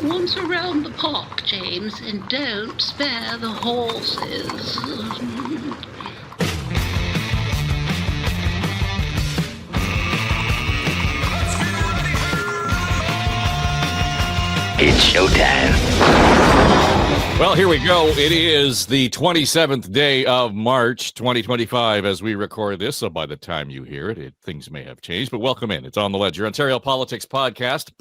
Once around the park, James, and don't spare the horses. It's showtime. Well, here we go. It is the 27th day of March, 2025, as we record this. So by the time you hear it, things may have changed. But welcome in. It's On the Ledge, your Ontario Politics podcast.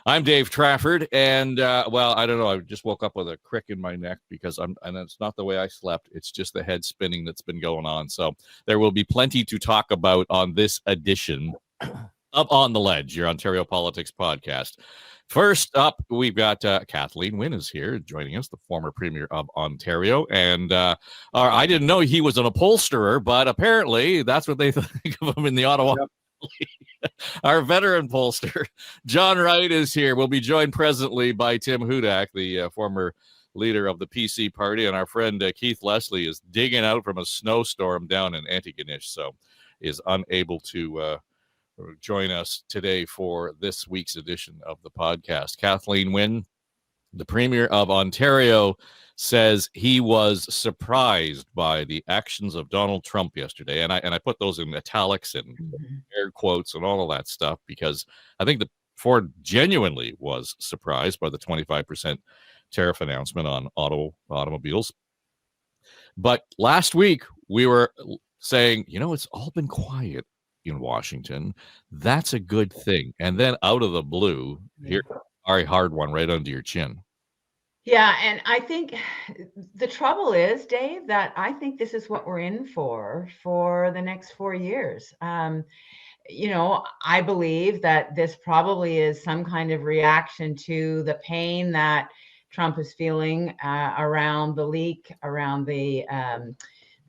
I'm Dave Trafford, and well, I don't know. I just woke up with a crick in my neck because and it's not the way I slept. It's just the head spinning that's been going on. So there will be plenty to talk about on this edition of On the Ledge, your Ontario Politics podcast. First up, we've got Kathleen Wynne is here joining us, the former Premier of Ontario. And I didn't know he was an upholsterer, but apparently that's what they think of him in the Ottawa. Yep. Our veteran pollster, John Wright, is here. We'll be joined presently by Tim Hudak, the former leader of the PC party. And our friend Keith Leslie is digging out from a snowstorm down in Antigonish, so is unable to join us today for this week's edition of the podcast. Kathleen Wynne, the Premier of Ontario, says he was surprised by the actions of Donald Trump yesterday. And I put those in italics and air quotes and all of that stuff because I think that Ford genuinely was surprised by the 25% tariff announcement on automobiles. But last week we were saying, it's all been quiet in Washington. That's a good thing. And then out of the blue, here, a hard one right under your chin. Yeah, and I think the trouble is, Dave, that I think this is what we're in for the next 4 years. I believe that this probably is some kind of reaction to the pain that Trump is feeling around the leak, around the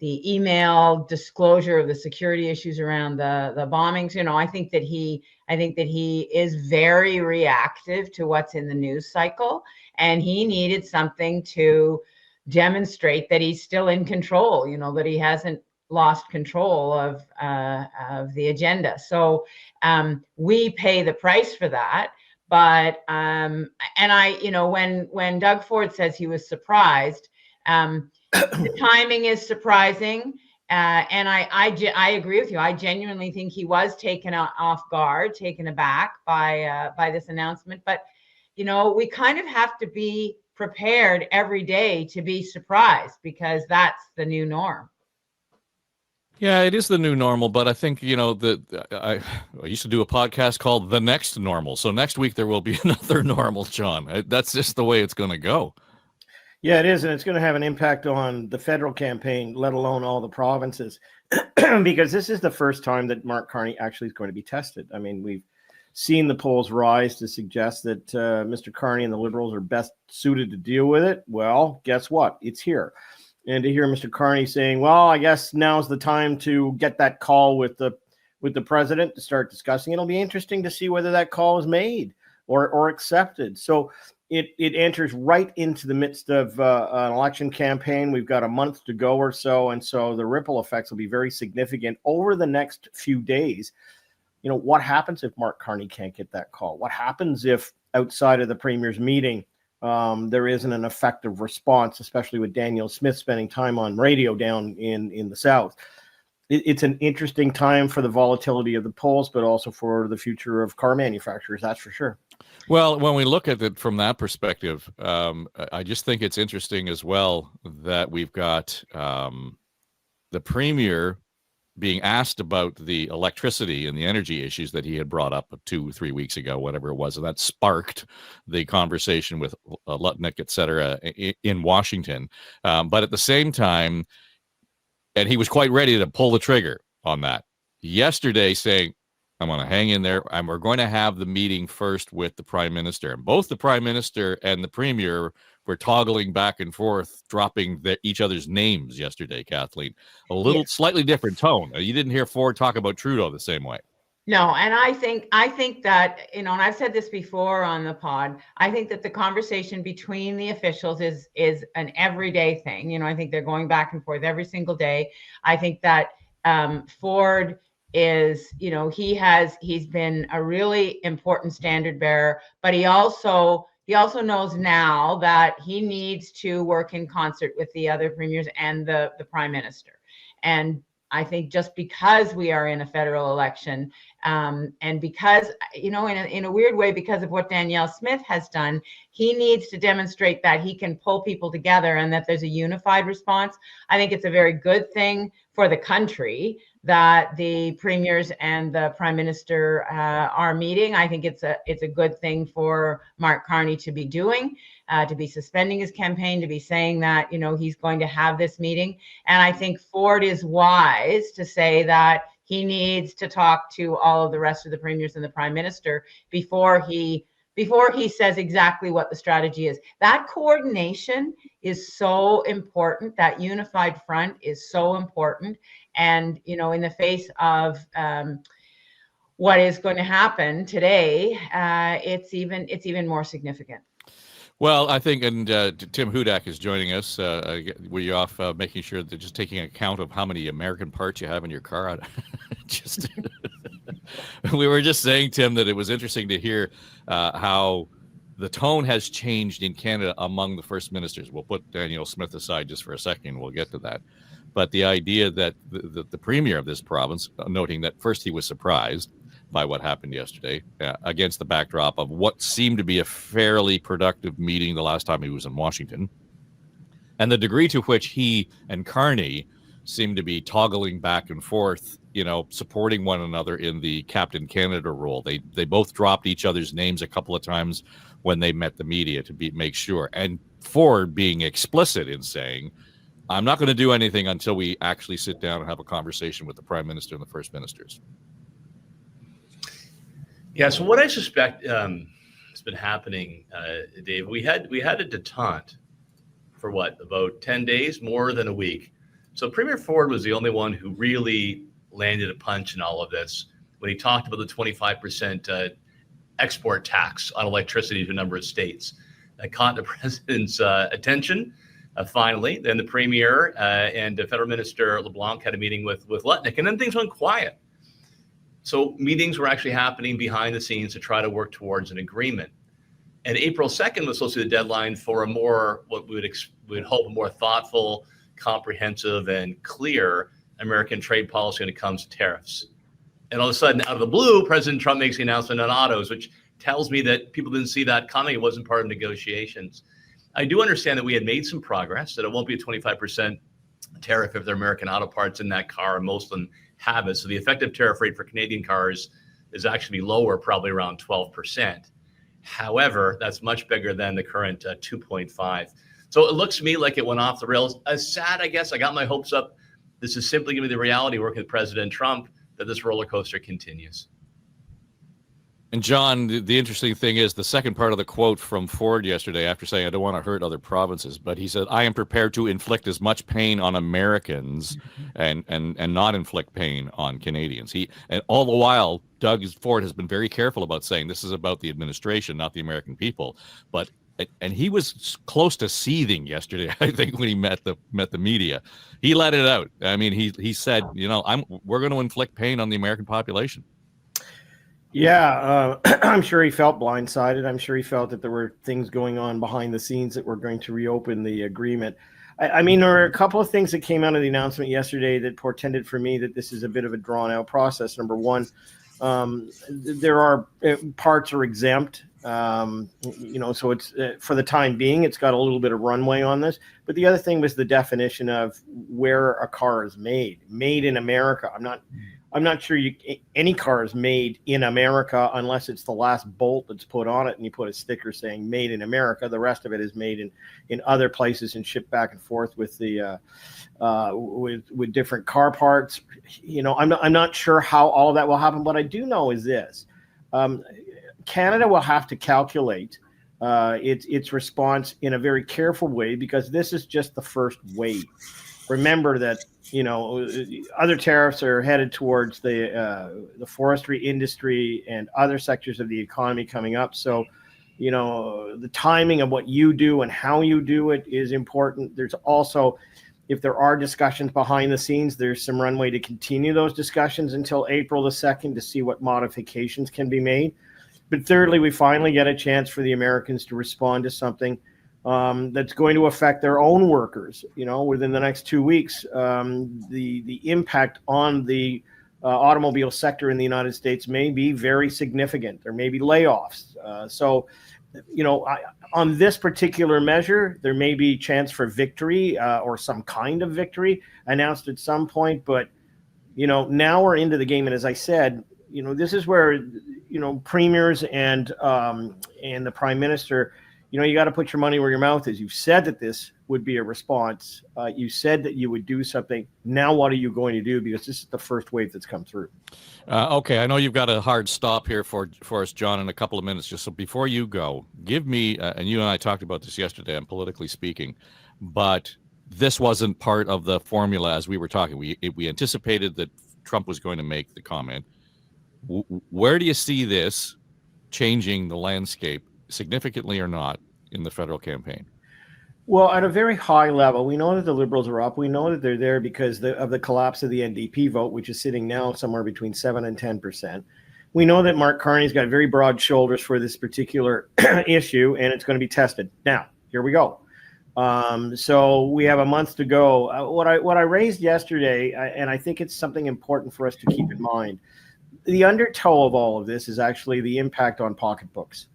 email disclosure of the security issues around the bombings. I think that he is very reactive to what's in the news cycle, and he needed something to demonstrate that he's still in control, that he hasn't lost control of the agenda. So we pay the price for that. But when Doug Ford says he was surprised, the timing is surprising, and I agree with you. I genuinely think he was taken off guard, taken aback by this announcement. But we kind of have to be prepared every day to be surprised because that's the new norm. Yeah, it is the new normal, but I think, I used to do a podcast called The Next Normal. So next week there will be another normal, John. That's just the way it's going to go. Yeah, it is, and it's going to have an impact on the federal campaign, let alone all the provinces, because this is the first time that Mark Carney actually is going to be tested. I mean, we've seen the polls rise to suggest that Mr. Carney and the Liberals are best suited to deal with it. Well, guess what? It's here. And to hear Mr. Carney saying, well, I guess now's the time to get that call with the president to start discussing, it'll be interesting to see whether that call is made or accepted. So it enters right into the midst of an election campaign. We've got a month to go or so, and so the ripple effects will be very significant over the next few days. What happens if Mark Carney can't get that call? What happens if outside of the Premier's meeting there isn't an effective response, especially with Daniel Smith spending time on radio down in the South? It's an interesting time for the volatility of the polls, but also for the future of car manufacturers, that's for sure. Well, when we look at it from that perspective, I just think it's interesting as well that we've got the Premier being asked about the electricity and the energy issues that he had brought up 2-3 weeks ago, whatever it was, and that sparked the conversation with Lutnick, et cetera, in Washington. But at the same time, and he was quite ready to pull the trigger on that yesterday, saying, I'm going to hang in there, and we're going to have the meeting first with the Prime Minister. And both the Prime Minister and the Premier were toggling back and forth, dropping each other's names yesterday, Kathleen. A little slightly different tone. You didn't hear Ford talk about Trudeau the same way. No, and I think that, and I've said this before on the pod, I think that the conversation between the officials is an everyday thing. I think they're going back and forth every single day. I think that Ford is, he's been a really important standard bearer, but he also he also knows now that he needs to work in concert with the other premiers and the prime minister. And I think just because we are in a federal election, and because, in a weird way, because of what Danielle Smith has done, he needs to demonstrate that he can pull people together and that there's a unified response. I think it's a very good thing for the country that the premiers and the prime minister are meeting. I think it's a good thing for Mark Carney to be doing, to be suspending his campaign, to be saying that, he's going to have this meeting. And I think Ford is wise to say that he needs to talk to all of the rest of the premiers and the prime minister before he says exactly what the strategy is. That coordination is so important. That unified front is so important. And, in the face of what is going to happen today, it's even more significant. Well, I think, and Tim Hudak is joining us. Were you off making sure that just taking account of how many American parts you have in your car? Just we were just saying, Tim, that it was interesting to hear how the tone has changed in Canada among the first ministers. We'll put Danielle Smith aside just for a second. We'll get to that. But the idea that the premier of this province, noting that first he was surprised by what happened yesterday against the backdrop of what seemed to be a fairly productive meeting the last time he was in Washington, and the degree to which he and Carney seemed to be toggling back and forth, supporting one another in the Captain Canada role. They both dropped each other's names a couple of times when they met the media to make sure. And Ford being explicit in saying, I'm not going to do anything until we actually sit down and have a conversation with the prime minister and the first ministers. Yeah. So what I suspect has been happening, Dave, we had a detente for about 10 days, more than a week. So Premier Ford was the only one who really landed a punch in all of this when he talked about the 25% export tax on electricity to a number of states. That caught the president's attention. Finally, then the premier and Federal Minister LeBlanc had a meeting with Lutnick, and then things went quiet. So meetings were actually happening behind the scenes to try to work towards an agreement. And April 2nd was supposed to be the deadline for a more, what we would hope, a more thoughtful, comprehensive, and clear American trade policy when it comes to tariffs. And all of a sudden, out of the blue, President Trump makes the announcement on autos, which tells me that people didn't see that coming. It wasn't part of negotiations. I do understand that we had made some progress, that it won't be a 25% tariff if they're American auto parts in that car, and most of them have it. So the effective tariff rate for Canadian cars is actually lower, probably around 12%. However, that's much bigger than the current 2.5. So it looks to me like it went off the rails. As sad, I guess, I got my hopes up. This is simply going to be the reality working with President Trump, that this roller coaster continues. And John, the interesting thing is the second part of the quote from Ford yesterday, after saying, I don't want to hurt other provinces, but he said, I am prepared to inflict as much pain on Americans and not inflict pain on Canadians. And all the while, Doug Ford has been very careful about saying this is about the administration, not the American people. And he was close to seething yesterday, I think, when he met the media. He let it out. I mean, he said, we're going to inflict pain on the American population. Yeah, I'm sure he felt blindsided. I'm sure he felt that there were things going on behind the scenes that were going to reopen the agreement. I mean, there are a couple of things that came out of the announcement yesterday that portended for me that this is a bit of a drawn-out process. Number one, there are parts are exempt. So it's for the time being, it's got a little bit of runway on this. But the other thing was the definition of where a car is made in America. I'm not sure any car is made in America unless it's the last bolt that's put on it and you put a sticker saying made in America. The rest of it is made in other places and shipped back and forth with the with different car parts. I'm not sure how all of that will happen. What I do know is this. Canada will have to calculate its response in a very careful way, because this is just the first wave. Remember that other tariffs are headed towards the forestry industry and other sectors of the economy coming up. So, the timing of what you do and how you do it is important. There's also, if there are discussions behind the scenes, there's some runway to continue those discussions until April the 2nd to see what modifications can be made. But thirdly, we finally get a chance for the Americans to respond to something that's going to affect their own workers. Within the next 2 weeks, the impact on the automobile sector in the United States may be very significant. There may be layoffs. On this particular measure, there may be chance for victory or some kind of victory announced at some point. But, now we're into the game. And as I said, this is where, premiers and the prime minister, you got to put your money where your mouth is. You said that this would be a response. You said that you would do something. Now, what are you going to do? Because this is the first wave that's come through. Okay, I know you've got a hard stop here for us, John, in a couple of minutes. Just so before you go, give me, and you and I talked about this yesterday on Politically Speaking, but this wasn't part of the formula as we were talking. We anticipated that Trump was going to make the comment. Where do you see this changing the landscape significantly or not in the federal campaign? Well, at a very high level, we know that the Liberals are up. We know that they're there because of the collapse of the NDP vote, which is sitting now somewhere between 7 and 10%. We know that Mark Carney's got very broad shoulders for this particular issue, and it's going to be tested. Now, here we go. So we have a month to go. What I raised yesterday, and I think it's something important for us to keep in mind, the undertow of all of this is actually the impact on pocketbooks.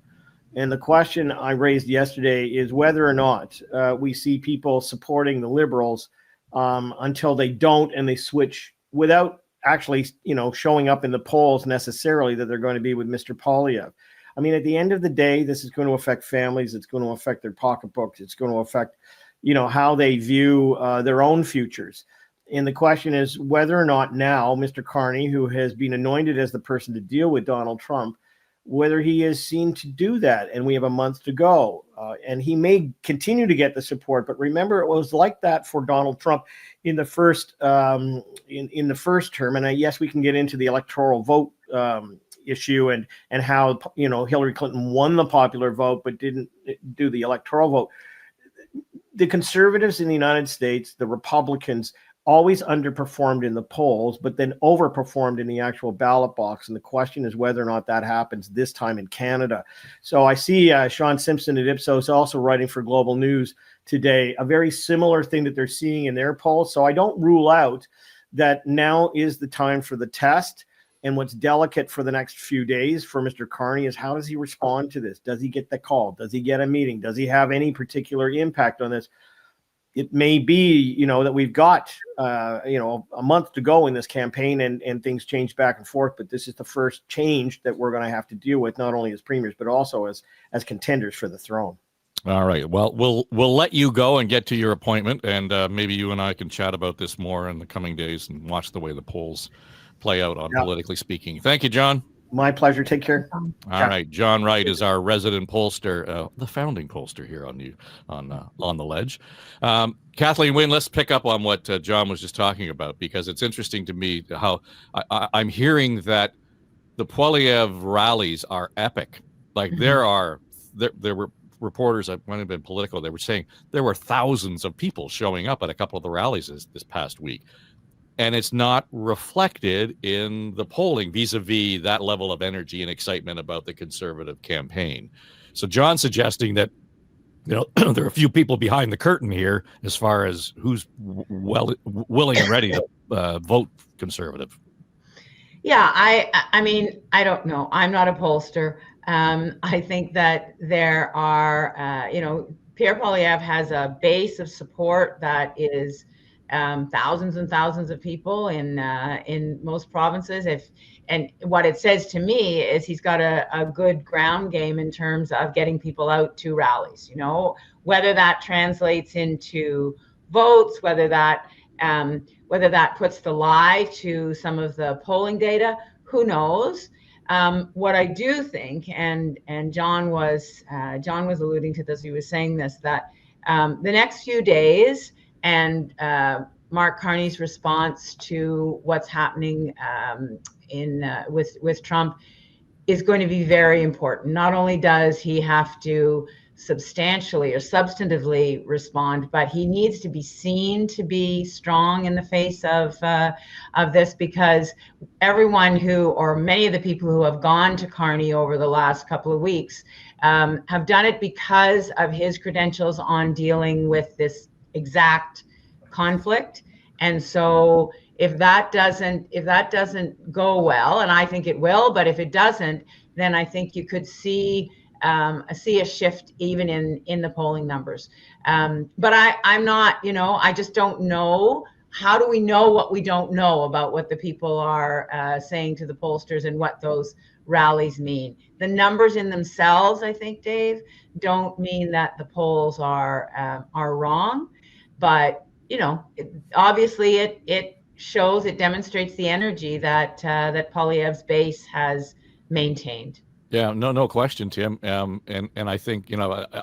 And the question I raised yesterday is whether or not we see people supporting the Liberals until they don't, and they switch without actually, showing up in the polls necessarily that they're going to be with Mr. Poilievre. I mean, at the end of the day, this is going to affect families. It's going to affect their pocketbooks. It's going to affect, how they view their own futures. And the question is whether or not now Mr. Carney, who has been anointed as the person to deal with Donald Trump, whether he is seen to do that. And we have a month to go. And he may continue to get the support. But remember, it was like that for Donald Trump in the first in the first term. And yes, we can get into the electoral vote issue and how, Hillary Clinton won the popular vote, but didn't do the electoral vote. The conservatives in the United States, the Republicans, always underperformed in the polls, but then overperformed in the actual ballot box. And the question is whether or not that happens this time in Canada. So I see Sean Simpson at Ipsos also writing for Global News today, a very similar thing that they're seeing in their polls. So I don't rule out that now is the time for the test. And what's delicate for the next few days for Mr. Carney is how does he respond to this? Does he get the call? Does he get a meeting? Does he have any particular impact on this? It may be, that we've got, a month to go in this campaign and things change back and forth. But this is the first change that we're going to have to deal with, not only as premiers, but also as contenders for the throne. All right. Well, we'll let you go and get to your appointment. And maybe you and I can chat about this more in the coming days and watch the way the polls play out on Politically Speaking. Thank you, John. My pleasure. Take care. All right. John Wright is our resident pollster, the founding pollster here on the ledge. Kathleen Wynne, let's pick up on what John was just talking about, because it's interesting to me how I'm hearing that the Poilievre rallies are epic. Like there were reporters that might have been political. They were saying there were thousands of people showing up at a couple of the rallies this past week. And it's not reflected in the polling vis-a-vis that level of energy and excitement about the Conservative campaign. So John's suggesting that, there are a few people behind the curtain here as far as who's willing and ready to vote Conservative. Yeah, I mean, I don't know. I'm not a pollster. I think that there are, Pierre Poilievre has a base of support that is thousands and thousands of people in most provinces. And what it says to me is he's got a good ground game in terms of getting people out to rallies, whether that translates into votes, whether that puts the lie to some of the polling data, who knows? What I do think, and John was alluding to this, he was saying this, that the next few days and Mark Carney's response to what's happening with Trump is going to be very important. Not only does he have to substantially or substantively respond, but he needs to be seen to be strong in the face of this, because everyone who, or many of the people who have gone to Carney over the last couple of weeks have done it because of his credentials on dealing with this exact conflict. And so if that doesn't go well, and I think it will, but if it doesn't, then I think you could see a shift even in the polling numbers. But I'm not, I just don't know. How do we know what we don't know about what the people are saying to the pollsters and what those rallies mean? The numbers in themselves, I think, Dave, don't mean that the polls are wrong, but obviously it shows, it demonstrates the energy that Poilievre's base has maintained. Yeah, no question, Tim. And I think,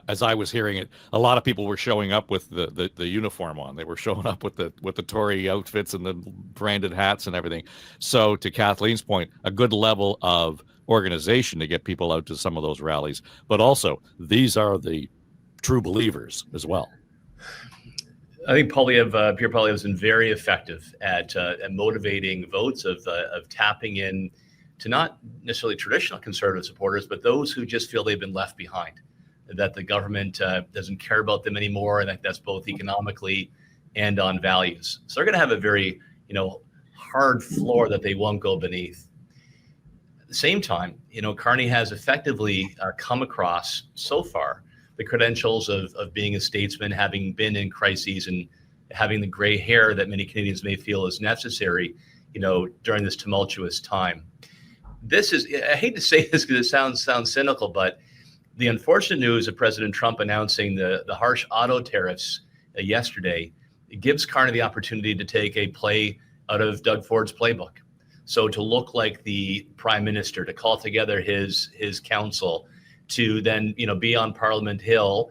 as I was hearing it, a lot of people were showing up with the uniform on. They were showing up with the Tory outfits and the branded hats and everything. So to Kathleen's point, a good level of organization to get people out to some of those rallies. But also, these are the true believers as well. I think Pierre Poilievre has been very effective at motivating votes, of tapping in to not necessarily traditional conservative supporters, but those who just feel they've been left behind, that the government doesn't care about them anymore, and that's both economically and on values. So they're going to have a very, hard floor that they won't go beneath. At the same time, Carney has effectively come across so far the credentials of being a statesman, having been in crises and having the gray hair that many Canadians may feel is necessary, during this tumultuous time. This is, I hate to say this because it sounds cynical, but the unfortunate news of President Trump announcing the harsh auto tariffs yesterday, it gives Carney the opportunity to take a play out of Doug Ford's playbook. So to look like the prime minister, to call together his council, to then be on Parliament Hill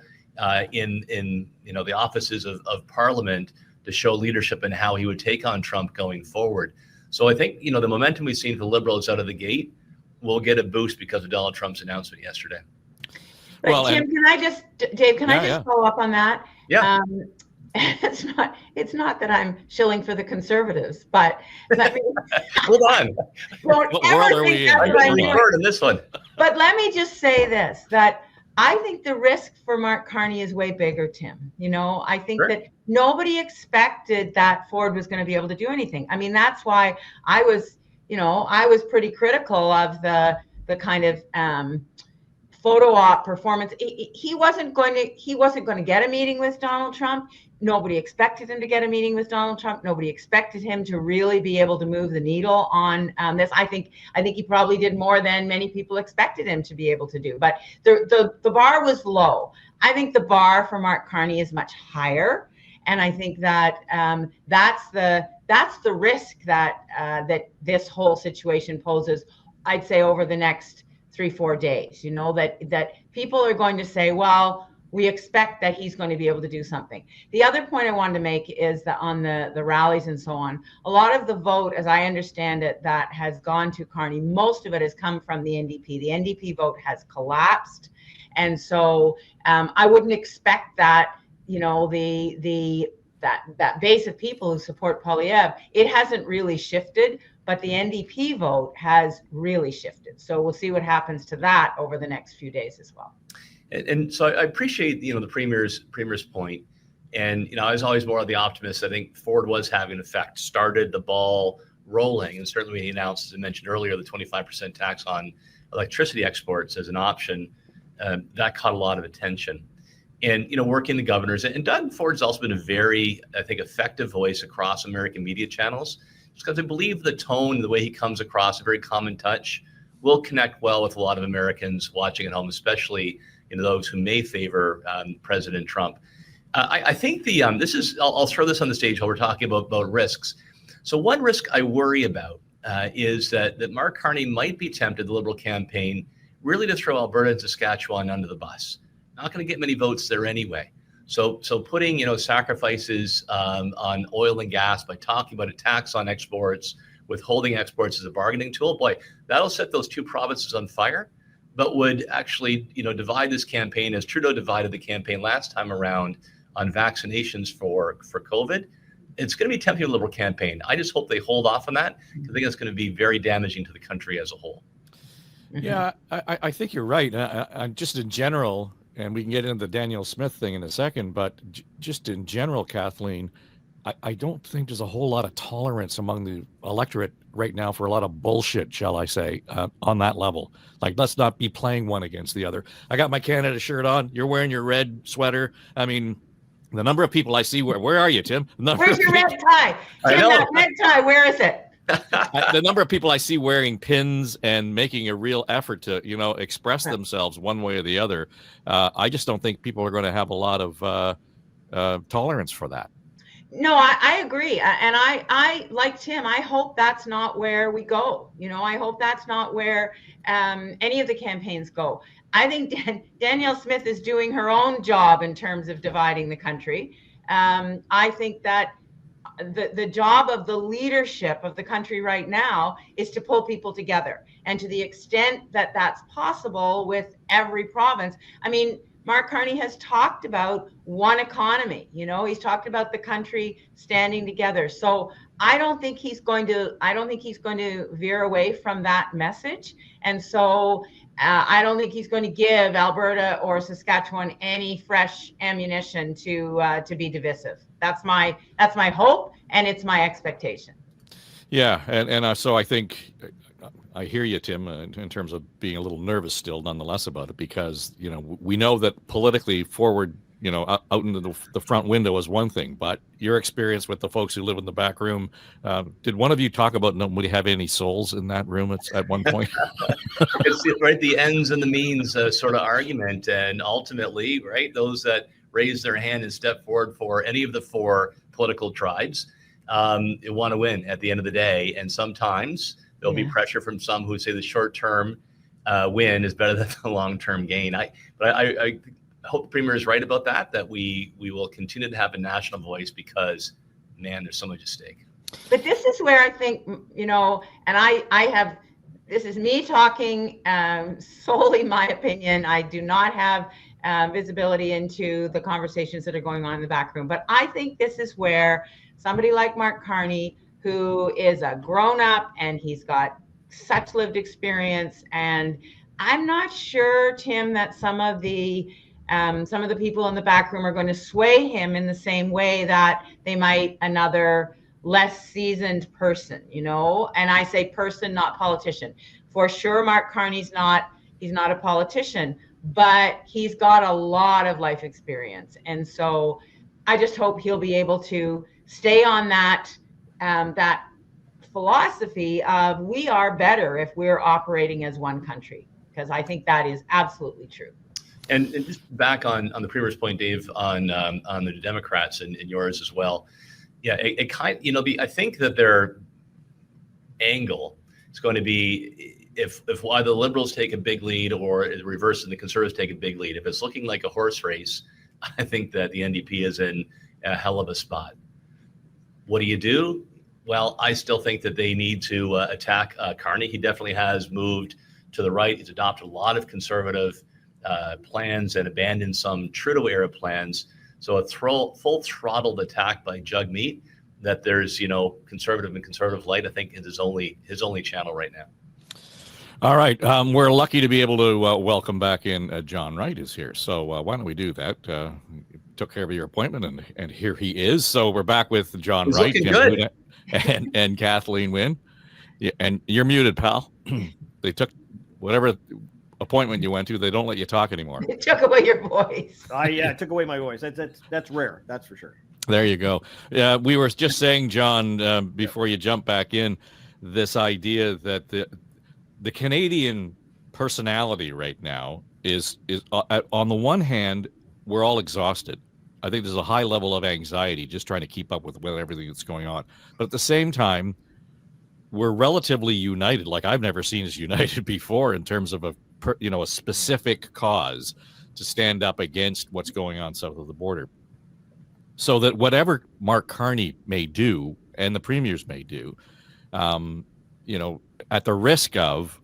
in the offices of Parliament, to show leadership and how he would take on Trump going forward. So I think, the momentum we've seen for the Liberals out of the gate will get a boost because of Donald Trump's announcement yesterday. But well, Tim, Dave, can I just follow up on that? Yeah. It's not that I'm shilling for the Conservatives, but let me hold on. What world are we in? I'm in this one. But let me just say this, that I think the risk for Mark Carney is way bigger, Tim. I think that nobody expected that Ford was going to be able to do anything. I mean, that's why I was pretty critical of the kind of photo op performance. He wasn't going to get a meeting with Donald Trump. Nobody expected him to get a meeting with Donald Trump. Nobody expected him to really be able to move the needle on this. I think he probably did more than many people expected him to be able to do. But the bar was low. I think the bar for Mark Carney is much higher, and I think that that's the risk that this whole situation poses. I'd say over the next 3-4 days, that people are going to say, well, we expect that he's going to be able to do something. The other point I wanted to make is that on the rallies and so on, a lot of the vote, as I understand it, that has gone to Carney, most of it has come from the NDP. The NDP vote has collapsed. And so I wouldn't expect that, that base of people who support Poilievre, it hasn't really shifted, but the NDP vote has really shifted. So we'll see what happens to that over the next few days as well. And so I appreciate, the premier's point. And, I was always more of the optimist. I think Ford was having an effect, started the ball rolling. And certainly when he announced, as I mentioned earlier, the 25% tax on electricity exports as an option, that caught a lot of attention. And, working the governors. And Doug Ford's also been a very, I think, effective voice across American media channels. Just because I believe the tone, the way he comes across, a very common touch, will connect well with a lot of Americans watching at home, especially those who may favor President Trump. I think this is, I'll throw this on the stage while we're talking about risks. So one risk I worry about is that Mark Carney might be tempted, the Liberal campaign, really to throw Alberta and Saskatchewan under the bus. Not going to get many votes there anyway. So putting, sacrifices on oil and gas by talking about a tax on exports, withholding exports as a bargaining tool, boy, that'll set those two provinces on fire. but would actually, divide this campaign as Trudeau divided the campaign last time around on vaccinations for COVID. It's going to be tempting a Liberal campaign. I just hope they hold off on that, because I think it's going to be very damaging to the country as a whole. Yeah, I think you're right. I'm just in general, and we can get into the Danielle Smith thing in a second, but just in general, Kathleen, I don't think there's a whole lot of tolerance among the electorate right now for a lot of bullshit, shall I say, on that level. Like, let's not be playing one against the other. I got my Canada shirt on. You're wearing your red sweater. I mean, the number of people I see, where are you, Tim? Where's your red tie? Tim, that red tie, where is it? The number of people I see wearing pins and making a real effort to, express themselves one way or the other. I just don't think people are going to have a lot of tolerance for that. No, I agree. And I like Tim, I hope that's not where we go. I hope that's not where any of the campaigns go. I think Danielle Smith is doing her own job in terms of dividing the country. I think that the job of the leadership of the country right now is to pull people together. And to the extent that that's possible with every province, I mean, Mark Carney has talked about one economy, he's talked about the country standing together. So I don't think he's going to veer away from that message. And so I don't think he's going to give Alberta or Saskatchewan any fresh ammunition to be divisive. That's my hope, and it's my expectation. Yeah, and so I think I hear you, Tim, in terms of being a little nervous still, nonetheless, about it, because we know that politically forward, out into the front window is one thing, but your experience with the folks who live in the back room, did one of you talk about nobody have any souls in that room at one point? It's right, the ends and the means sort of argument, and ultimately, right, those that raise their hand and step forward for any of the four political tribes want to win at the end of the day, and sometimes there'll be pressure from some who say the short-term win is better than the long-term gain. I hope the Premier is right about that we will continue to have a national voice, because, man, there's so much at stake. But this is where I think, and this is me talking solely my opinion. I do not have visibility into the conversations that are going on in the back room. But I think this is where somebody like Mark Carney, who is a grown-up and he's got such lived experience, and I'm not sure, Tim, that some of the people in the back room are going to sway him in the same way that they might another less seasoned person, and I say person, not politician. For sure, Mark Carney's he's not a politician, but he's got a lot of life experience. And so I just hope he'll be able to stay on that philosophy of we are better if we're operating as one country, because I think that is absolutely true. And just back on the Premier's point, Dave, on the Democrats and yours as well. Yeah, it kind I think that their angle is going to be if either the Liberals take a big lead or the reverse and the Conservatives take a big lead. If it's looking like a horse race, I think that the NDP is in a hell of a spot. What do you do? Well, I still think that they need to attack Carney. He definitely has moved to the right. He's adopted a lot of conservative plans and abandoned some Trudeau-era plans. So a full throttled attack by Jagmeet, that there's conservative and conservative light, I think is his only channel right now. All right, we're lucky to be able to welcome back in John Wright is here. So why don't we do that? Took care of your appointment, and here he is. So we're back with John Wright, Tim Hudak, and Kathleen Wynne. Yeah, and you're muted, pal. They took whatever appointment you went to. They don't let you talk anymore. It took away your voice. It took away my voice. That's rare. That's for sure. There you go. Yeah, we were just saying, John, before you jump back in, this idea that the Canadian personality right now is on the one hand, we're all exhausted. I think there's a high level of anxiety just trying to keep up with everything that's going on. But at the same time, we're relatively united, like I've never seen us united before, in terms of a specific cause to stand up against what's going on south of the border. So that whatever Mark Carney may do and the premiers may do, at the risk of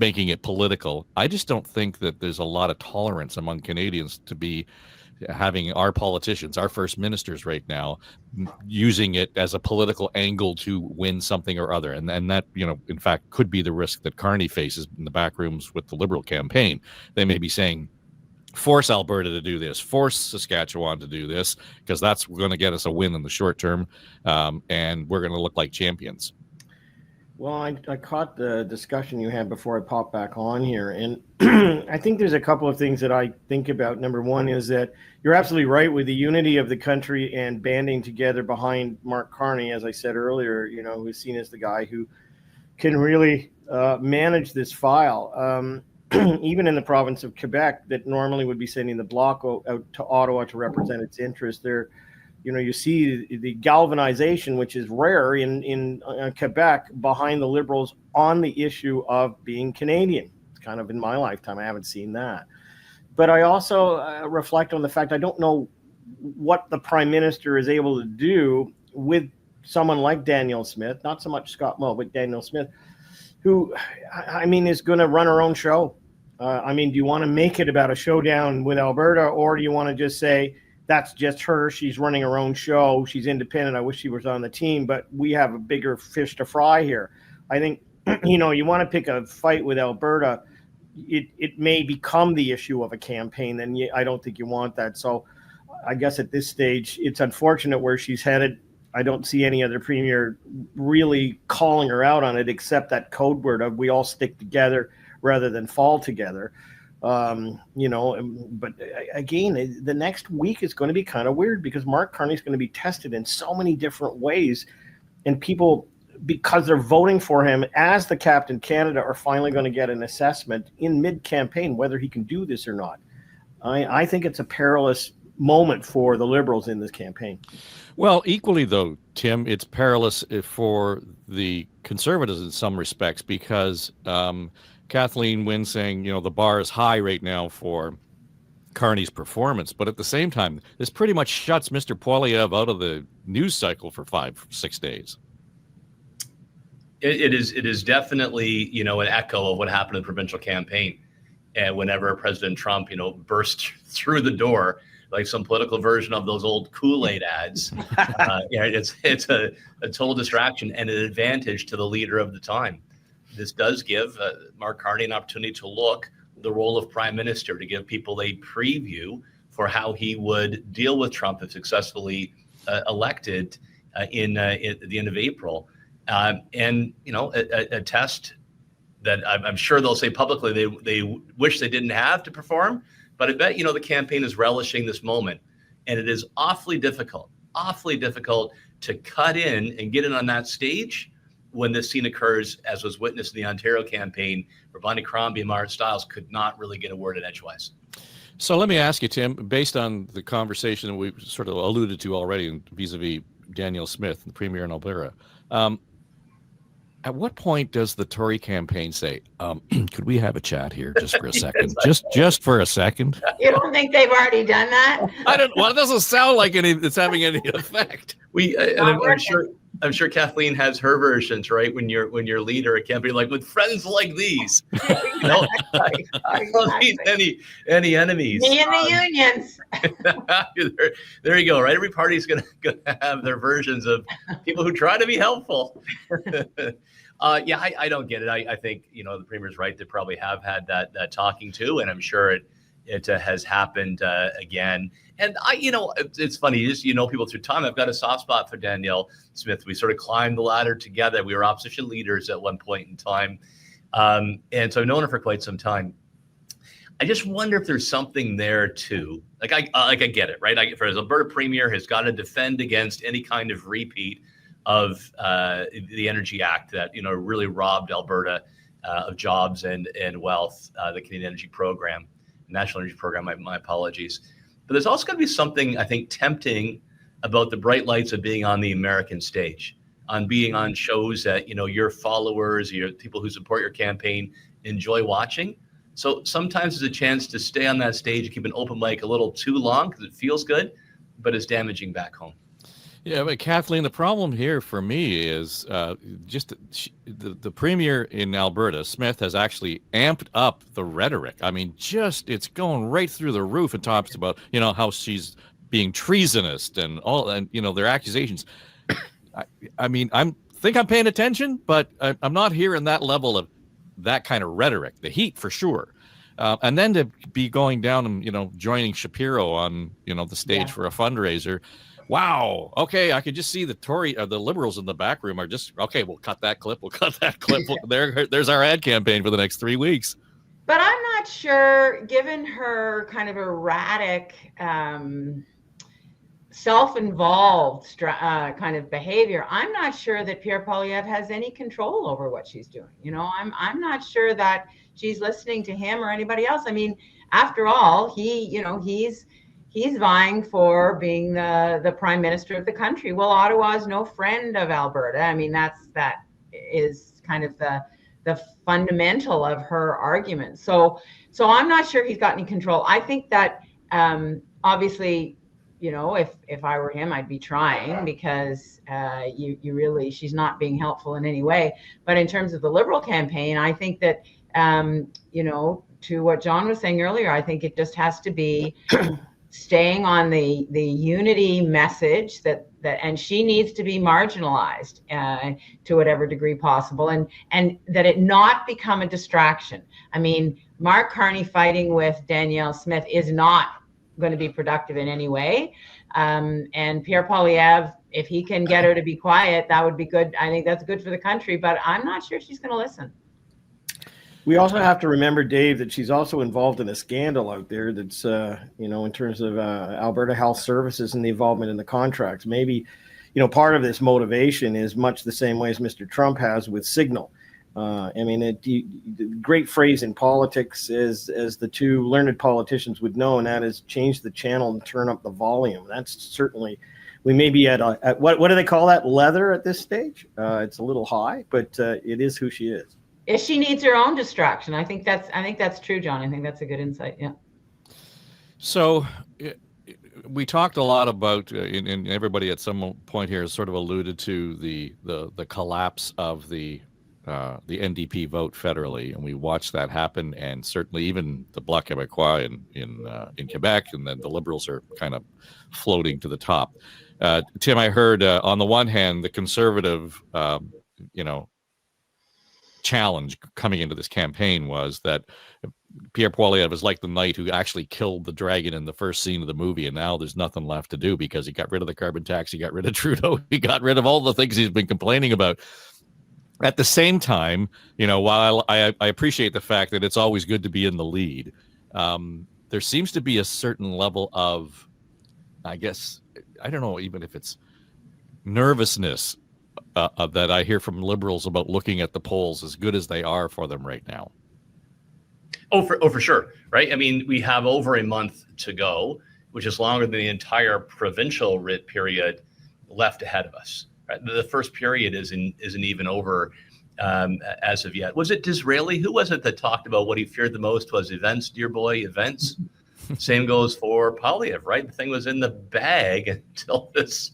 making it political. I just don't think that there's a lot of tolerance among Canadians to be having our politicians, our first ministers right now, using it as a political angle to win something or other. And that, in fact, could be the risk that Carney faces in the back rooms with the Liberal campaign. They may be saying, force Alberta to do this, force Saskatchewan to do this, because that's going to get us a win in the short term, and we're going to look like champions. Well, I caught the discussion you had before I popped back on here, and I think there's a couple of things that I think about. Number one is that you're absolutely right with the unity of the country and banding together behind Mark Carney, as I said earlier, who's seen as the guy who can really manage this file. Even in the province of Quebec, that normally would be sending the Bloc out to Ottawa to represent its interests, there, you see the galvanization, which is rare in Quebec, behind the Liberals on the issue of being Canadian. It's kind of in my lifetime, I haven't seen that. But I also reflect on the fact I don't know what the Prime Minister is able to do with someone like Danielle Smith, not so much Scott Moe, but Danielle Smith, who, is going to run her own show. Do you want to make it about a showdown with Alberta, or do you want to just say, that's just her, she's running her own show, she's independent, I wish she was on the team, but we have a bigger fish to fry here? I think, you want to pick a fight with Alberta, it may become the issue of a campaign, and I don't think you want that. So I guess at this stage, it's unfortunate where she's headed. I don't see any other premier really calling her out on it, except that code word of we all stick together rather than fall together. But again, the next week is going to be kind of weird because Mark Carney is going to be tested in so many different ways, and people, because they're voting for him as the Captain Canada, are finally going to get an assessment in mid-campaign whether he can do this or not. I think it's a perilous moment for the Liberals in this campaign. Well, equally though, Tim, it's perilous for the Conservatives in some respects, because Kathleen Wynne saying, the bar is high right now for Carney's performance. But at the same time, this pretty much shuts Mr. Poilievre out of the news cycle for 5-6 days. It is definitely, an echo of what happened in the provincial campaign. And whenever President Trump, burst through the door, like some political version of those old Kool-Aid ads, it's a total distraction and an advantage to the leader of the time. This does give Mark Carney an opportunity to look the role of prime minister, to give people a preview for how he would deal with Trump if successfully elected at the end of April. And a test that I'm sure they'll say publicly they wish they didn't have to perform. But I bet, the campaign is relishing this moment. And it is awfully difficult to cut in and get in on that stage when this scene occurs, as was witnessed in the Ontario campaign, where Bonnie Crombie and Marit Stiles could not really get a word in edgewise. So let me ask you, Tim, based on the conversation that we sort of alluded to already vis-a-vis Danielle Smith, the Premier in Alberta, at what point does the Tory campaign say, could we have a chat here just for a second? just for a second? You don't think they've already done that? It doesn't sound like it's having any effect. I'm sure Kathleen has her versions, right? When you're leader, it can't be like, with friends like these. I don't need any enemies. Me and the unions. there you go, right? Every party's gonna have their versions of people who try to be helpful. I don't get it. I think the Premier's right. They probably have had that talking to, and I'm sure it has happened again. And it's funny, people through time. I've got a soft spot for Danielle Smith. We sort of climbed the ladder together. We were opposition leaders at one point in time. And so I've known her for quite some time. I just wonder if there's something there too. I get it, right? For as Alberta Premier has got to defend against any kind of repeat of the Energy Act that, really robbed Alberta of jobs and wealth, the Canadian Energy Program, National Energy Program, my apologies. But there's also going to be something, I think, tempting about the bright lights of being on the American stage, on being on shows that, your followers, your people who support your campaign enjoy watching. So sometimes there's a chance to stay on that stage and keep an open mic a little too long because it feels good, but it's damaging back home. Yeah, but Kathleen, the problem here for me is the premier in Alberta, Smith, has actually amped up the rhetoric. I mean, it's going right through the roof and talks about, how she's being treasonous and all, and, their accusations. I mean, I'm paying attention, but I'm not hearing that level of that kind of rhetoric, the heat for sure. And then to be going down and, joining Shapiro on, the stage for a fundraiser. Wow. Okay. I could just see the Liberals in the back room are just, okay, we'll cut that clip. There's our ad campaign for the next 3 weeks. But I'm not sure, given her kind of erratic, self-involved kind of behavior, I'm not sure that Pierre Poilievre has any control over what she's doing. I'm not sure that she's listening to him or anybody else. I mean, after all, he's vying for being the prime minister of the country. Well, Ottawa is no friend of Alberta. I mean, that is kind of the fundamental of her argument. So I'm not sure he's got any control. I think that obviously, if I were him, I'd be trying, because she's not being helpful in any way. But in terms of the Liberal campaign, I think that, to what John was saying earlier, I think it just has to be staying on the unity message that and she needs to be marginalized to whatever degree possible, and that it not become a distraction. I mean, Mark Carney fighting with Danielle Smith is not going to be productive in any way. And Pierre Poilievre, if he can get her to be quiet, that would be good. I think that's good for the country, but I'm not sure she's going to listen. We also have to remember, Dave, that she's also involved in a scandal out there that's, in terms of Alberta Health Services and the involvement in the contracts. Maybe, part of this motivation is much the same way as Mr. Trump has with Signal. The great phrase in politics is, as the two learned politicians would know, and that is change the channel and turn up the volume. That's certainly, we may be at what do they call that, leather at this stage? It's a little high, but it is who she is. If she needs her own distraction, I think that's true, John. I think that's a good insight. Yeah. So we talked a lot about, and everybody at some point here has sort of alluded to the collapse of the NDP vote federally, and we watched that happen, and certainly even the Bloc Québécois in Quebec, and then the Liberals are kind of floating to the top. Tim, I heard on the one hand the Conservative, challenge coming into this campaign was that Pierre Poilievre is like the knight who actually killed the dragon in the first scene of the movie, and now there's nothing left to do because he got rid of the carbon tax, he got rid of Trudeau, he got rid of all the things he's been complaining about. At the same time, while I appreciate the fact that it's always good to be in the lead, there seems to be a certain level of, I guess, I don't know even if it's nervousness that I hear from Liberals about looking at the polls, as good as they are for them right now. For sure, right? I mean, we have over a month to go, which is longer than the entire provincial writ period left ahead of us. Right? The first period isn't even over as of yet. Was it Disraeli? Who was it that talked about what he feared the most was events, dear boy, events? Same goes for Poilievre, right? The thing was in the bag until this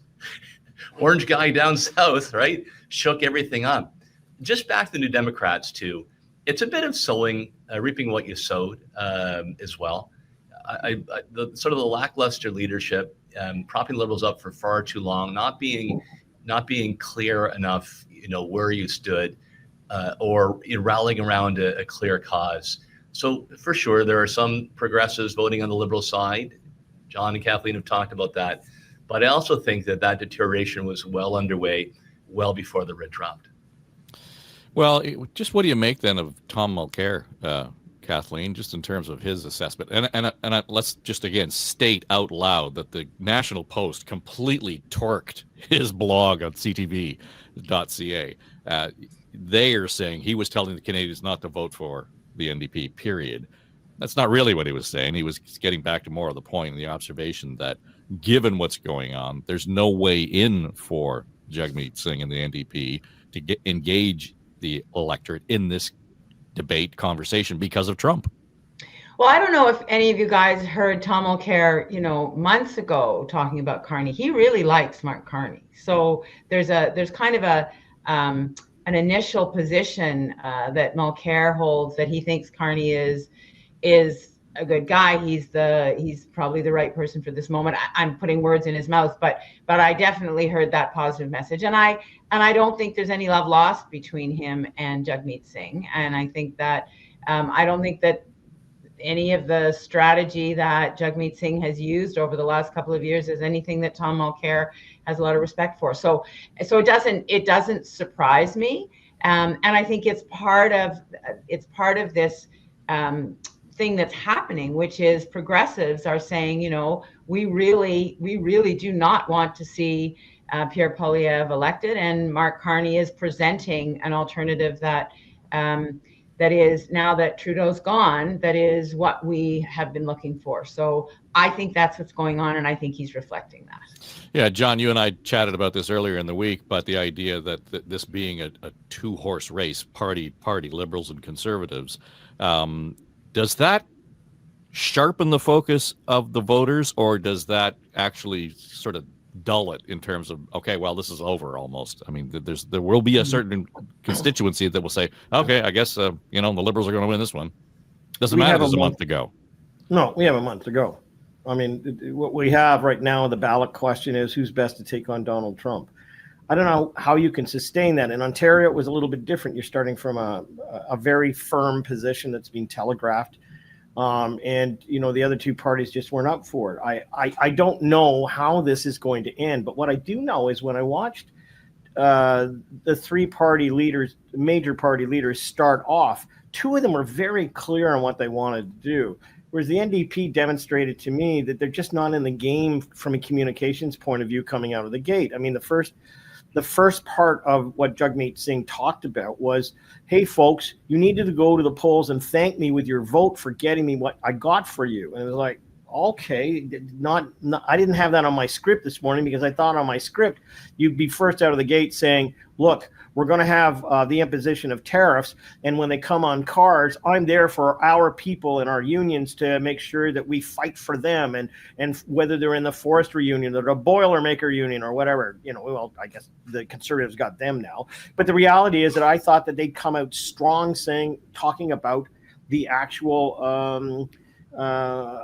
orange guy down south, right, shook everything up. Just back to the New Democrats, too. It's a bit of sowing, reaping what you sowed as well. The sort of the lackluster leadership, propping Liberals up for far too long, not being clear enough, where you stood, or rallying around a clear cause. So for sure, there are some progressives voting on the Liberal side. John and Kathleen have talked about that. But I also think that deterioration was well underway, well before the writ dropped. Well, just what do you make then of Tom Mulcair, Kathleen, just in terms of his assessment? And let's just again state out loud that the National Post completely torqued his blog on ctv.ca. They are saying he was telling the Canadians not to vote for the NDP, period. That's not really what he was saying. He was getting back to more of the point and the observation that given what's going on, there's no way in for Jagmeet Singh and the NDP to engage the electorate in this debate conversation because of Trump. Well, I don't know if any of you guys heard Tom Mulcair, months ago talking about Carney. He really likes Mark Carney. So there's kind of an initial position that Mulcair holds, that he thinks Carney is a good guy. He's probably the right person for this moment. I'm putting words in his mouth, but I definitely heard that positive message, and I don't think there's any love lost between him and Jagmeet Singh. And I think that I don't think that any of the strategy that Jagmeet Singh has used over the last couple of years is anything that Tom Mulcair has a lot of respect for. So it doesn't surprise me, and I think it's part of this thing that's happening, which is progressives are saying, we really do not want to see Pierre Poilievre elected, and Mark Carney is presenting an alternative that is, now that Trudeau's gone, that is what we have been looking for. So I think that's what's going on, and I think he's reflecting that. Yeah, John, you and I chatted about this earlier in the week, but the idea that this being a two-horse race, party, Liberals and Conservatives, does that sharpen the focus of the voters, or does that actually sort of dull it in terms of, okay, well, this is over almost? I mean, there will be a certain constituency that will say, okay, I guess the Liberals are going to win this one. Doesn't matter. There's a month to go. No, we have a month to go. I mean, what we have right now, the ballot question is who's best to take on Donald Trump. I don't know how you can sustain that. In Ontario, it was a little bit different. You're starting from a very firm position that's being telegraphed. And, the other two parties just weren't up for it. I don't know how this is going to end. But what I do know is when I watched the three-party leaders, major party leaders, start off, two of them were very clear on what they wanted to do. Whereas the NDP demonstrated to me that they're just not in the game from a communications point of view coming out of the gate. I mean, the first part of what Jagmeet Singh talked about was, hey, folks, you needed to go to the polls and thank me with your vote for getting me what I got for you. And it was like, okay, I didn't have that on my script this morning, because I thought on my script you'd be first out of the gate saying, look, we're going to have the imposition of tariffs, and when they come on cars, I'm there for our people and our unions to make sure that we fight for them, and whether they're in the forestry union or the Boilermaker union or whatever, well, I guess the Conservatives got them now. But the reality is that I thought that they'd come out strong, talking about the actual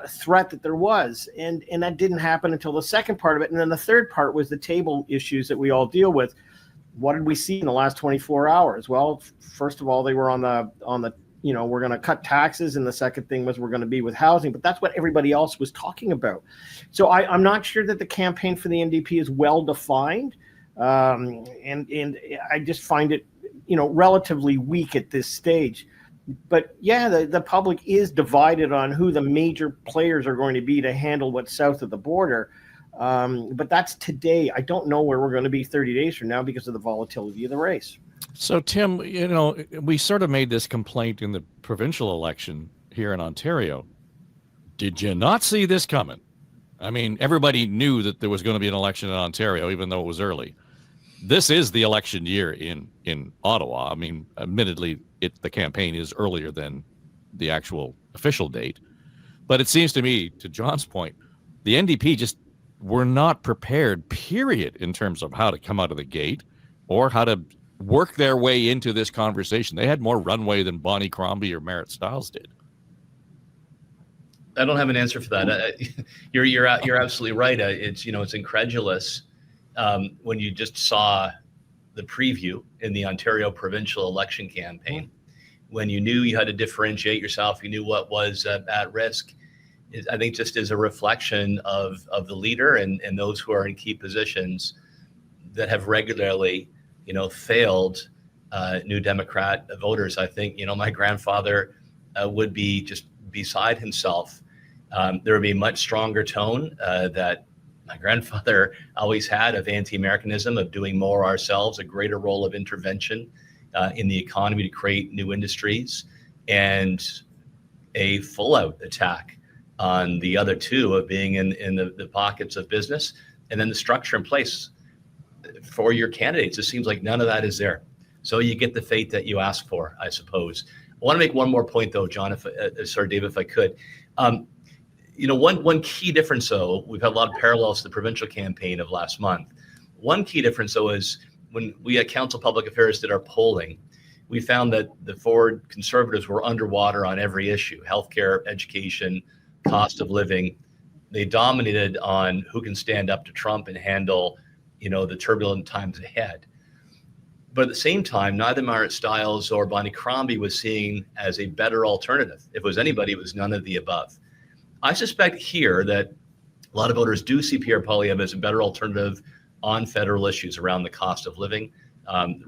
threat that there was, and that didn't happen until the second part of it. And then the third part was the table issues that we all deal with. What did we see in the last 24 hours? Well, first of all, they were on the we're going to cut taxes, and the second thing was we're going to be with housing. But that's what everybody else was talking about. So I'm not sure that the campaign for the NDP is well defined, and I just find it relatively weak at this stage. But yeah, the public is divided on who the major players are going to be to handle what's south of the border. But that's today. I don't know where we're going to be 30 days from now because of the volatility of the race. So, Tim, we sort of made this complaint in the provincial election here in Ontario. Did you not see this coming? I mean, everybody knew that there was going to be an election in Ontario, even though it was early. This is the election year in Ottawa. I mean, admittedly, the campaign is earlier than the actual official date. But it seems to me, to John's point, the NDP just were not prepared, period, in terms of how to come out of the gate or how to work their way into this conversation. They had more runway than Bonnie Crombie or Merritt Stiles did. I don't have an answer for that. You're absolutely right. It's incredulous when you just saw the preview in the Ontario provincial election campaign, when you knew you had to differentiate yourself, you knew what was at risk. I think just as a reflection of the leader and those who are in key positions that have regularly, failed New Democrat voters. I think, my grandfather would be just beside himself. There would be a much stronger tone that my grandfather always had of anti-Americanism, of doing more ourselves, a greater role of intervention in the economy to create new industries, and a full-out attack on the other two of being in the pockets of business, and then the structure in place for your candidates. It seems like none of that is there. So you get the fate that you ask for, I suppose. I want to make one more point, though, John, sorry, Dave, if I could. One key difference, though, we've had a lot of parallels to the provincial campaign of last month. One key difference, though, is when we at Council Public Affairs did our polling, we found that the Ford Conservatives were underwater on every issue: healthcare, education, cost of living. They dominated on who can stand up to Trump and handle, the turbulent times ahead. But at the same time, neither Marit Stiles or Bonnie Crombie was seen as a better alternative. If it was anybody, it was none of the above. I suspect here that a lot of voters do see Pierre Poilievre as a better alternative on federal issues around the cost of living,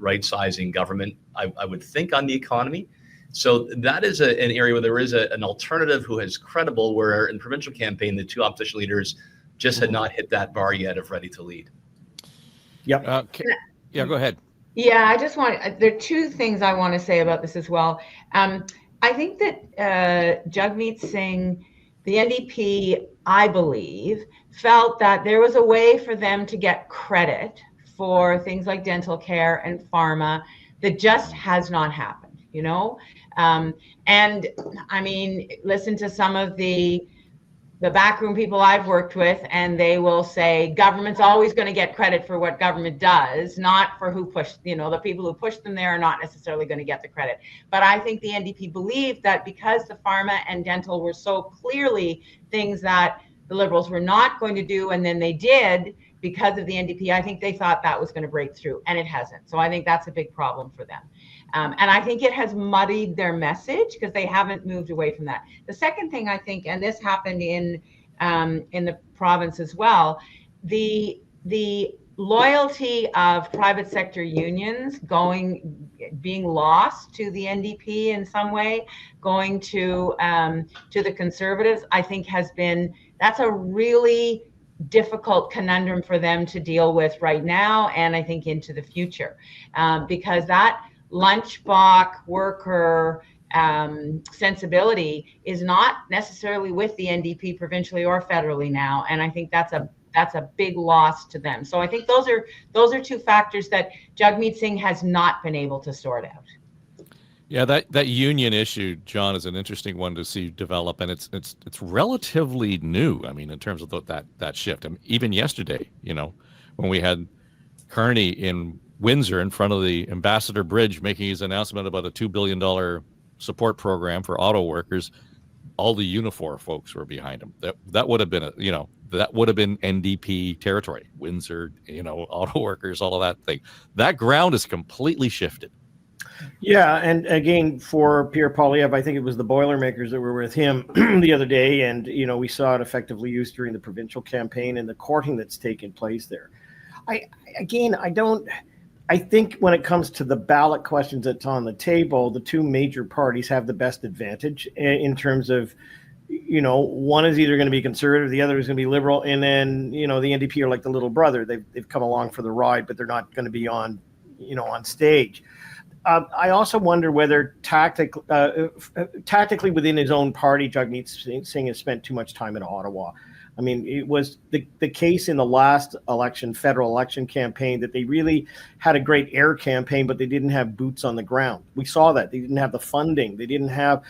right-sizing government, I would think, on the economy. So that is an area where there is an alternative who is credible, where in the provincial campaign, the two opposition leaders just had not hit that bar yet of ready to lead. Yep. Yeah, go ahead. Yeah, there are two things I want to say about this as well. I think that Jagmeet Singh, the NDP, I believe, felt that there was a way for them to get credit for things like dental care and pharma that just has not happened, and I mean, listen to some of the backroom people I've worked with, and they will say government's always going to get credit for what government does, not for who pushed, the people who pushed them there are not necessarily going to get the credit. But I think the NDP believed that because the pharma and dental were so clearly things that the Liberals were not going to do, and then they did because of the NDP, I think they thought that was going to break through, and it hasn't. So I think that's a big problem for them. And I think it has muddied their message because they haven't moved away from that. The second thing I think, and this happened in the province as well, the loyalty of private sector unions being lost to the NDP in some way, going to the Conservatives, I think that's a really difficult conundrum for them to deal with right now, and I think into the future, because that lunchbox worker sensibility is not necessarily with the NDP provincially or federally now, and I think that's a big loss to them. So I think those are two factors that Jagmeet Singh has not been able to sort out. Yeah, that union issue, John, is an interesting one to see develop, and it's relatively new. I mean, in terms of that shift. I mean, even yesterday, when we had Carney in Windsor in front of the Ambassador Bridge making his announcement about a $2 billion support program for auto workers, all the Unifor folks were behind him. That would have been that would have been NDP territory. Windsor, auto workers, all of that thing. That ground is completely shifted. Yeah, and again, for Pierre Poilievre, I think it was the Boilermakers that were with him the other day, and we saw it effectively used during the provincial campaign and the courting that's taken place there. I think when it comes to the ballot questions that's on the table, the two major parties have the best advantage in terms of, one is either going to be conservative, the other is going to be liberal, and then the NDP are like the little brother. They've come along for the ride, but they're not going to be on stage. I also wonder whether tactically within his own party, Jagmeet Singh has spent too much time in Ottawa. I mean, it was the case in the last federal election campaign, that they really had a great air campaign, but they didn't have boots on the ground. We saw that. They didn't have the funding. They didn't have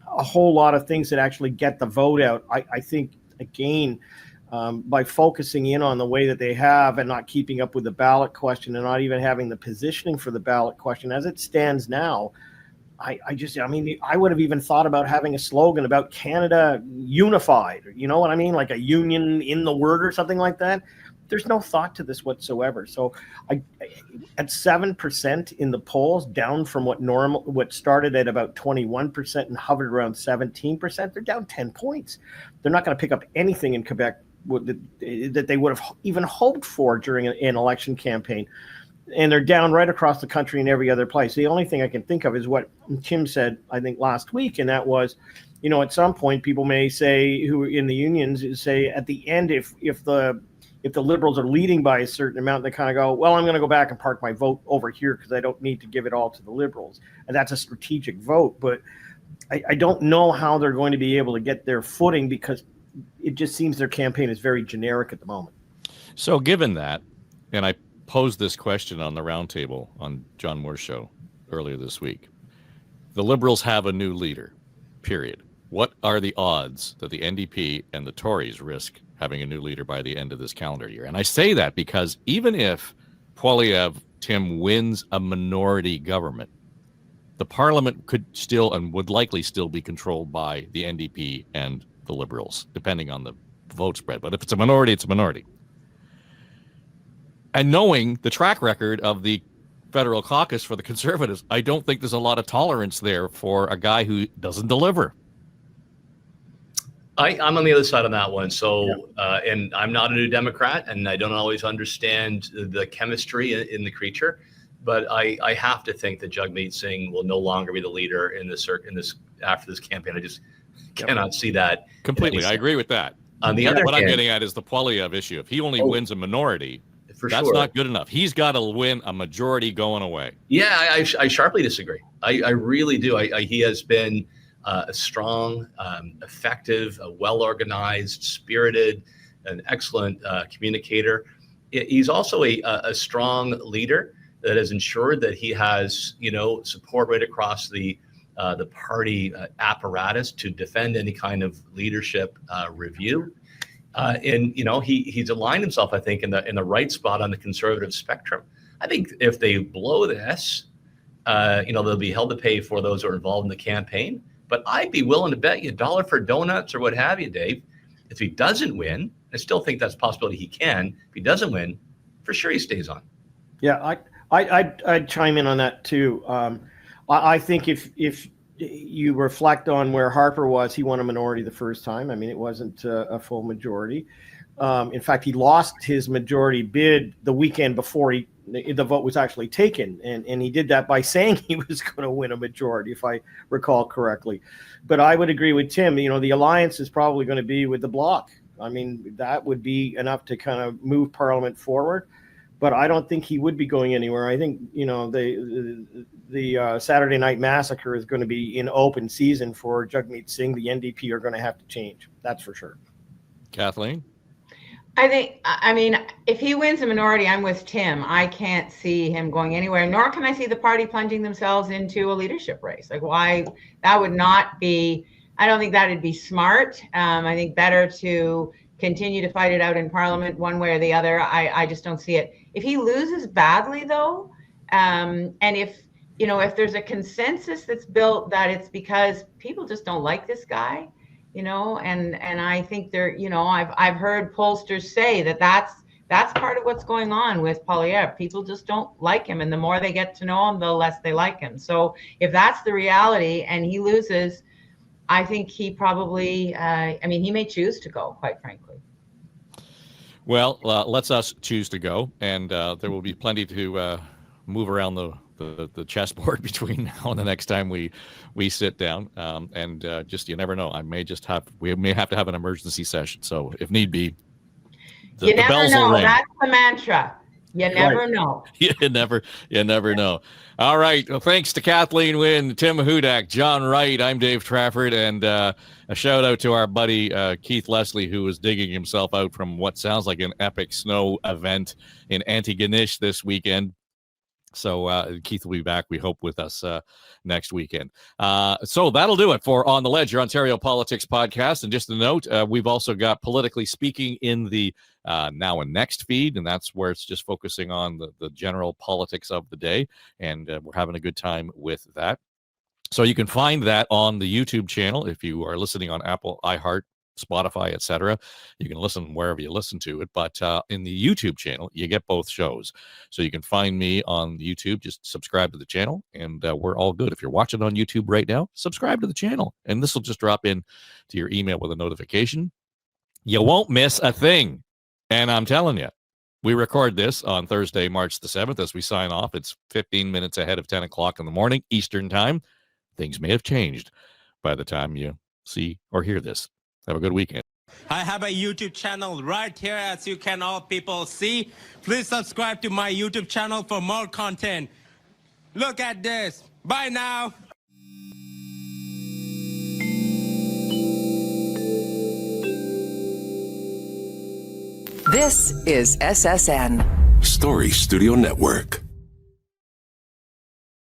a whole lot of things that actually get the vote out. I think, again, by focusing in on the way that they have and not keeping up with the ballot question and not even having the positioning for the ballot question as it stands now, I would have even thought about having a slogan about Canada unified, you know what I mean? Like a union in the word or something like that. There's no thought to this whatsoever. So at 7% in the polls, down from what started at about 21% and hovered around 17%, they're down 10 points. They're not going to pick up anything in Quebec that they would have even hoped for during an election campaign. And they're down right across the country in every other place. The only thing I can think of is what Tim said, I think, last week, and that was, at some point people may say, who in the unions say at the end, if the Liberals are leading by a certain amount, they kind of go, well, I'm going to go back and park my vote over here because I don't need to give it all to the Liberals. And that's a strategic vote. But I don't know how they're going to be able to get their footing, because it just seems their campaign is very generic at the moment. So given that, and I posed this question on the roundtable on John Moore's show earlier this week, the Liberals have a new leader, period. What are the odds that the NDP and the Tories risk having a new leader by the end of this calendar year? And I say that because even if Poilievre, Tim, wins a minority government, the parliament could still and would likely still be controlled by the NDP and the Liberals, depending on the vote spread. But if it's a minority, it's a minority. And knowing the track record of the federal caucus for the Conservatives, I don't think there's a lot of tolerance there for a guy who doesn't deliver. I'm on the other side on that one. So, and I'm not a New Democrat, and I don't always understand the chemistry in the creature, but I have to think that Jagmeet Singh will no longer be the leader in this after this campaign. I just cannot see that completely. I agree with that. On the other what hand, I'm getting at is the Poilievre issue. If he only wins a minority, that's not good enough. He's got to win a majority going away. Yeah, I sharply disagree. I really do. He has been a strong, effective, well-organized, spirited, an excellent communicator. He's also a strong leader that has ensured that he has, support right across the party apparatus to defend any kind of leadership review. And he's aligned himself, I think, in the right spot on the conservative spectrum. I think if they blow this, they'll be held to pay for those who are involved in the campaign. But I'd be willing to bet you $1 for donuts or what have you, Dave. If he doesn't win, I still think that's a possibility he can. If he doesn't win, for sure he stays on. Yeah, I'd chime in on that too. I think if you reflect on where Harper was, he won a minority the first time. I mean, it wasn't a full majority. In fact, he lost his majority bid the weekend before the vote was actually taken. And he did that by saying he was going to win a majority, if I recall correctly. But I would agree with Tim. The alliance is probably going to be with the Bloc. I mean, that would be enough to kind of move Parliament forward. But I don't think he would be going anywhere. I think, the Saturday Night Massacre is going to be in open season for Jagmeet Singh. The NDP are going to have to change. That's for sure. Kathleen? I mean, if he wins a minority, I'm with Tim. I can't see him going anywhere, nor can I see the party plunging themselves into a leadership race. Like, why? That would not be, I don't think that would be smart. I think better to continue to fight it out in Parliament one way or the other. I just don't see it. If he loses badly, though, and if there's a consensus that's built that it's because people just don't like this guy, and I think I've heard pollsters say that's part of what's going on with Poilievre. People just don't like him, and the more they get to know him, the less they like him. So if that's the reality and he loses, I think he probably, he may choose to go, quite frankly. Well, let's us choose to go, and there will be plenty to move around the chessboard between now and the next time we sit down. And just, you never know. We may have to have an emergency session. So if need be, the bells will ring. That's the mantra. You never know. You never know. All right. Well, thanks to Kathleen Wynne, Tim Hudak, John Wright. I'm Dave Trafford, and a shout out to our buddy Keith Leslie, who was digging himself out from what sounds like an epic snow event in Antigonish this weekend. So Keith will be back, we hope, with us next weekend. So that'll do it for On the Ledge, your Ontario Politics podcast. And just a note, we've also got Politically Speaking in the Now and Next feed, and that's where it's just focusing on the general politics of the day. And we're having a good time with that. So you can find that on the YouTube channel if you are listening on Apple, iHeart, Spotify, etc. You can listen wherever you listen to it, but in the YouTube channel, you get both shows. So you can find me on YouTube, just subscribe to the channel, and we're all good. If you're watching on YouTube right now, subscribe to the channel, and this will just drop in to your email with a notification. You won't miss a thing, and I'm telling you, we record this on Thursday, March the 7th. As we sign off, it's 15 minutes ahead of 10 o'clock in the morning, Eastern time. Things may have changed by the time you see or hear this. Have a good weekend. I have a YouTube channel right here, as you can all people see. Please subscribe to my YouTube channel for more content. Look at this. Bye now. This is SSN. Story Studio Network.